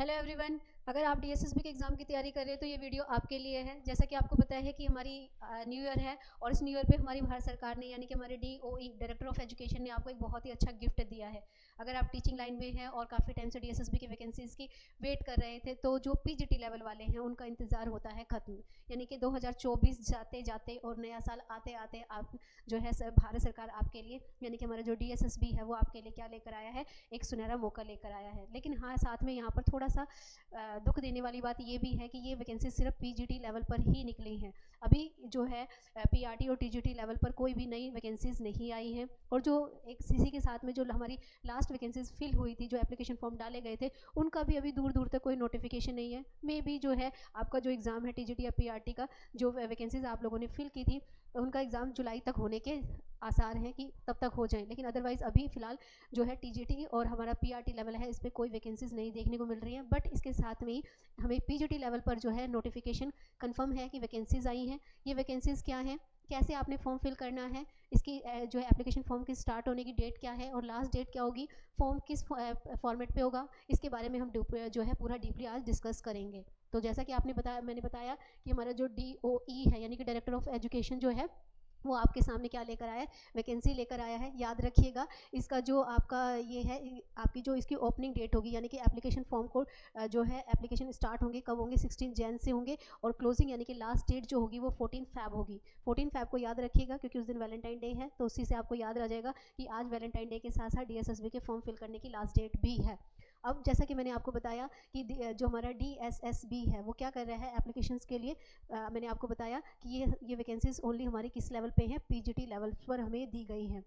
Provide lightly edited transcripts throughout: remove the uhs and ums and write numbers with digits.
Hello everyone. अगर आप DSSB के एग्ज़ाम की तैयारी कर रहे हैं तो ये वीडियो आपके लिए है। जैसा कि आपको पता है कि हमारी न्यू ईयर है और इस न्यू ईयर पे हमारी भारत सरकार ने यानी कि हमारे डीओई डायरेक्टर ऑफ एजुकेशन ने आपको एक बहुत ही अच्छा गिफ्ट दिया है। अगर आप टीचिंग लाइन में हैं और काफ़ी टाइम से डीएसएसबी की वैकेंसीज़ की वेट कर रहे थे तो जो पीजीटी लेवल वाले हैं उनका इंतज़ार होता है ख़त्म। यानी कि 2024 जाते जाते और नया साल आते आते आप जो है भारत सरकार आपके लिए यानी कि हमारा जो डीएसएसबी है वो आपके लिए क्या लेकर आया है, एक सुनहरा मौका लेकर आया है। लेकिन हाँ, साथ में यहाँ पर थोड़ा सा दुख देने वाली बात ये भी है कि ये वैकेंसी सिर्फ पीजीटी लेवल पर ही निकली हैं। अभी जो है पीआरटी और टीजीटी लेवल पर कोई भी नई वैकेंसीज नहीं आई हैं और जो एक सीसी के साथ में जो हमारी लास्ट वैकेंसीज फिल हुई थी, जो एप्लीकेशन फॉर्म डाले गए थे, उनका भी अभी दूर दूर तक कोई नोटिफिकेशन नहीं है। मे बी जो है आपका जो एग्ज़ाम है टीजीटी या पीआरटी का, जो वैकेंसीज आप लोगों ने फिल की थी, उनका एग्ज़ाम जुलाई तक होने के आसार हैं कि तब तक हो जाएं। लेकिन अदरवाइज़ अभी फ़िलहाल जो है टीजीटी और हमारा पीआरटी लेवल है, इस पर कोई वैकेंसीज नहीं देखने को मिल रही हैं। बट इसके साथ में ही हमें पीजीटी लेवल पर जो है नोटिफिकेशन कंफर्म है कि वैकेंसीज आई हैं। ये वैकेंसीज क्या हैं, कैसे आपने फॉर्म फिल करना है, इसकी जो है एप्लीकेशन फॉर्म की स्टार्ट होने की डेट क्या है और लास्ट डेट क्या होगी, फॉर्म किस फॉर्मेट पे होगा, इसके बारे में हम जो है पूरा डीपली आज डिस्कस करेंगे। तो जैसा कि मैंने बताया कि हमारा जो डीओई है यानी कि डायरेक्टर ऑफ एजुकेशन जो है वो आपके सामने क्या लेकर आया है, वैकेंसी लेकर आया है। याद रखिएगा, इसका जो आपका ये है, आपकी जो इसकी ओपनिंग डेट होगी यानी कि एप्लीकेशन फॉर्म को जो है एप्लीकेशन स्टार्ट होंगे कब होंगे, 16 जैन से होंगे और क्लोजिंग यानी कि लास्ट डेट जो होगी वो 14 फैब होगी। 14 फैब को याद रखिएगा क्योंकि उस दिन वैलेंटाइन डे है, तो उसी से आपको याद रह जाएगा कि आज वैलेंटाइन डे के साथ साथ डीएसएसबी के फॉर्म फिल करने की लास्ट डेट भी है। अब जैसा कि मैंने आपको बताया कि जो हमारा डीएसएसबी है वो क्या कर रहा है एप्लीकेशंस के लिए, मैंने आपको बताया कि ये वैकेंसीज ओनली हमारी किस लेवल पे हैं, पीजीटी लेवल पर हमें दी गई हैं।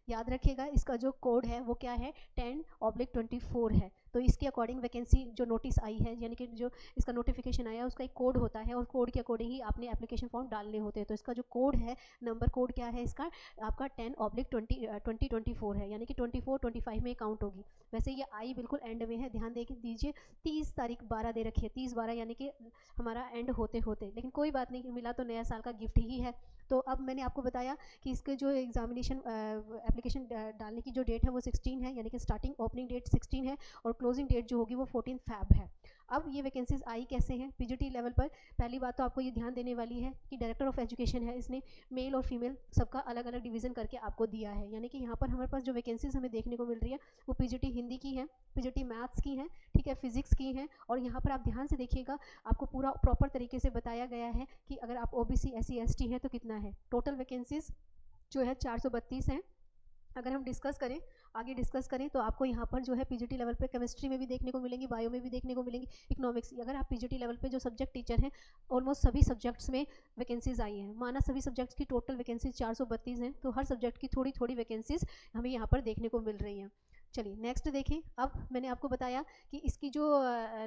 याद रखिएगा, इसका जो कोड है वो क्या है, 10/24 है। तो इसके अकॉर्डिंग वैकेंसी जो नोटिस आई है यानी कि जो इसका नोटिफिकेशन आया उसका एक कोड होता है और कोड के अकॉर्डिंग ही आपने एप्लीकेशन फॉर्म डालने होते हैं। तो इसका जो कोड है, नंबर कोड क्या है इसका, आपका 10/20/2024 है, यानी कि 24-25 में काउंट होगी। वैसे ये आई बिल्कुल एंड में है, ध्यान दे दीजिए। 30 तारीख 12 दे रखी है, 30/12 यानी कि हमारा एंड होते होते, लेकिन कोई बात नहीं, मिला तो नया साल का गिफ्ट ही है। तो अब मैंने आपको बताया कि इसके जो एग्जामिनेशन एप्लीकेशन डालने की जो डेट है वो 16 है, यानी कि स्टार्टिंग ओपनिंग डेट 16 है और क्लोजिंग डेट जो होगी वो 14 फैब है। अब ये वैकेंसीज आई कैसे हैं पीजीटी लेवल पर। पहली बात तो आपको ये ध्यान देने वाली है कि डायरेक्टर ऑफ एजुकेशन है, इसने मेल और फीमेल सबका अलग अलग डिवीज़न करके आपको दिया है। यानी कि यहाँ पर हमारे पास जो वैकेंसीज हमें देखने को मिल रही है वो पीजीटी हिंदी की है, पीजीटी मैथ्स की हैं, ठीक है, फिजिक्स की हैं। और यहाँ पर आप ध्यान से देखिएगा, आपको पूरा प्रॉपर तरीके से बताया गया है कि अगर आप ओबीसी SC ST हैं तो कितना है। टोटल वैकेंसीज जो है 432 हैं। अगर हम आगे डिस्कस करें तो आपको यहाँ पर जो है पीजीटी लेवल पे केमिस्ट्री में भी देखने को मिलेंगी, बायो में भी देखने को मिलेंगी, इकोनॉमिक्स। अगर आप पीजीटी लेवल पे जो सब्जेक्ट टीचर हैं, ऑलमोस्ट सभी सब्जेक्ट्स में वैकेंसीज आई हैं। माना सभी सब्जेक्ट्स की टोटल वैकेंसीज 432 हैं, तो हर सब्जेक्ट की थोड़ी थोड़ी वैकेंसीज हमें यहाँ पर देखने को मिल रही हैं। चलिए नेक्स्ट देखें। अब मैंने आपको बताया कि इसकी जो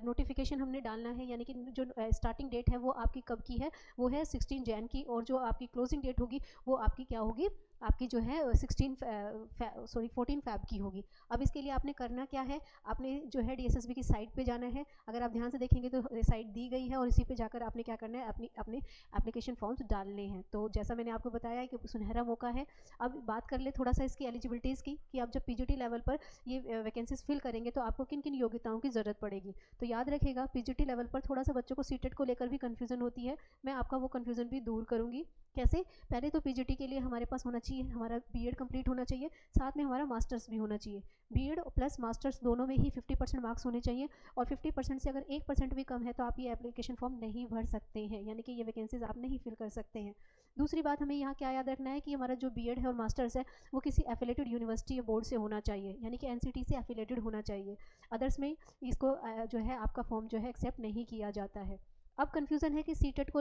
नोटिफिकेशन हमने डालना है यानी कि जो स्टार्टिंग डेट है वो आपकी कब की है, वो है 16 जैन की, और जो आपकी क्लोजिंग डेट होगी वो आपकी क्या होगी, आपकी जो है 14 फैब की होगी। अब इसके लिए आपने करना क्या है, आपने जो है डीएसएसबी की साइट पे जाना है। अगर आप ध्यान से देखेंगे तो साइट दी गई है और इसी पे जाकर आपने क्या करना है, अपने एप्लीकेशन फॉर्म्स डालने हैं। तो जैसा मैंने आपको बताया कि सुनहरा मौका है। अब बात कर ले थोड़ा सा इसकी एलिजिबिलिटीज़ की, कि आप जब पीजीटी लेवल पर ये वैकेंसीज फिल करेंगे तो आपको किन किन योग्यताओं की ज़रूरत पड़ेगी। तो याद रखिएगा, पीजीटी लेवल पर थोड़ा सा बच्चों को सीटेट को लेकर भी कन्फ्यूज़न होती है। मैं आपका वो कन्फ्यूज़न भी दूर करूँगी। कैसे, पहले तो पीजीटी के लिए हमारे पास होना चाहिए, हमारा बीएड कंप्लीट होना चाहिए, साथ में हमारा मास्टर्स भी होना चाहिए। बीएड प्लस मास्टर्स दोनों में ही 50% मार्क्स होने चाहिए, और 50% से अगर 1% भी कम है तो आप ये एप्लीकेशन फॉर्म नहीं भर सकते हैं, यानी कि ये वैकेंसीज आप नहीं फिल कर सकते हैं। दूसरी बात हमें यहाँ क्या याद रखना है कि हमारा जो बीएड है और मास्टर्स है वो किसी एफिलेटेड यूनिवर्सिटी या बोर्ड से होना चाहिए, यानी कि एनसीटी से एफिलेटेड होना चाहिए। अदर्स में इसको जो है आपका फॉर्म जो है एक्सेप्ट नहीं किया जाता है। अब कन्फ्यूज़न है कि सीटेट को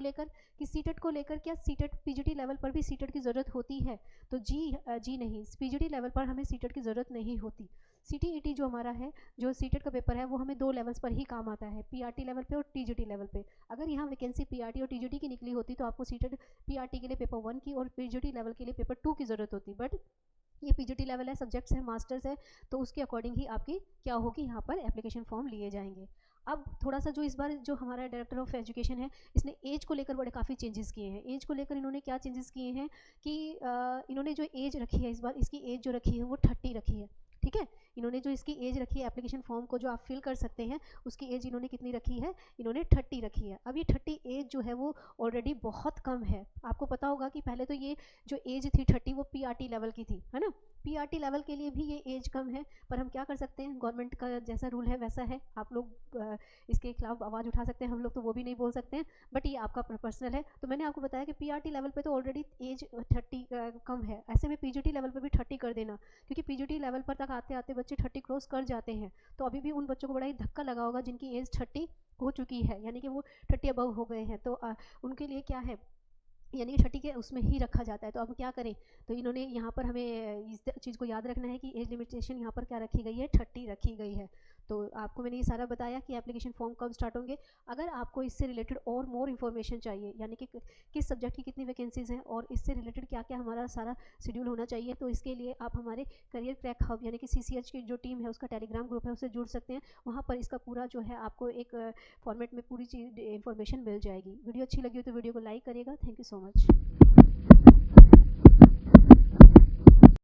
लेकर, क्या सीटेट पीजीटी लेवल पर भी सीटेट की ज़रूरत होती है। तो जी नहीं, पीजीटी लेवल पर हमें सीटेट की ज़रूरत नहीं होती। सीटीईटी जो हमारा है, जो सीटेट का पेपर है, वो हमें 2 लेवल्स पर ही काम आता है, पीआरटी लेवल पे और टीजीटी लेवल पे। अगर यहाँ वैकेंसी पीआरटी और टीजीटी की निकली होती तो आपको सीटेट पीआरटी के लिए पेपर 1 की और पीजीटी लेवल के लिए पेपर 2 की ज़रूरत होती। बट ये पीजीटी लेवल है, सब्जेक्ट्स है, मास्टर्स है, तो उसके अकॉर्डिंग ही आपकी क्या होगी, यहाँ पर एप्लीकेशन फॉर्म लिए जाएंगे। अब थोड़ा सा जो इस बार जो हमारा डायरेक्टर ऑफ एजुकेशन है, इसने एज को लेकर बड़े काफ़ी चेंजेस किए हैं। एज को लेकर इन्होंने क्या चेंजेस किए हैं कि इन्होंने जो एज रखी है, इस बार इसकी एज जो रखी है वो 30 रखी है। ठीक है। इन्होंने जो इसकी एज रखी है एप्लीकेशन फॉर्म को जो आप फिल कर सकते हैं, उसकी एज इन्होंने कितनी रखी है, इन्होंने 30 रखी है। अब ये 30 एज जो है वो ऑलरेडी बहुत कम है। आपको पता होगा कि पहले तो ये जो एज थी 30 वो पीआरटी लेवल की थी, है ना। पीआरटी लेवल के लिए भी ये एज कम है, पर हम क्या कर सकते हैं, गवर्नमेंट का जैसा रूल है वैसा है। आप लोग इसके खिलाफ आवाज़ उठा सकते हैं, हम लोग तो वो भी नहीं बोल सकते हैं, बट ये आपका पर्सनल है। तो मैंने आपको बताया कि पीआरटी लेवल पे तो ऑलरेडी एज 30 कम है, ऐसे में पीजीटी लेवल पे भी 30 कर देना, क्योंकि पीजीटी लेवल पर तक आते आते बच्चे 30 क्रॉस कर जाते हैं। तो अभी भी उन बच्चों को बड़ा ही धक्का लगा होगा जिनकी एज 30 हो चुकी है, यानी कि वो 30 अबव हो गए हैं। तो उनके लिए क्या है, यानी कि 30 के उसमें ही रखा जाता है। तो अब क्या करें, तो इन्होंने यहाँ पर हमें इस चीज़ को याद रखना है कि एज लिमिटेशन यहाँ पर क्या रखी गई है, 30 रखी गई है। तो आपको मैंने ये सारा बताया कि एप्लीकेशन फॉर्म कब स्टार्ट होंगे। अगर आपको इससे रिलेटेड और मोर इन्फॉर्मेशन चाहिए, यानी कि किस सब्जेक्ट की कितनी वैकेंसीज़ हैं और इससे रिलेटेड क्या क्या हमारा सारा शेड्यूल होना चाहिए, तो इसके लिए आप हमारे करियर क्रैक हब यानी कि CCH की जो टीम है उसका टेलीग्राम ग्रुप है उससे जुड़ सकते हैं। वहाँ पर इसका पूरा जो है आपको एक फॉर्मेट में पूरी चीज़ इन्फॉर्मेशन मिल जाएगी। वीडियो अच्छी लगी हो तो वीडियो को लाइक करिएगा। Thank you so much.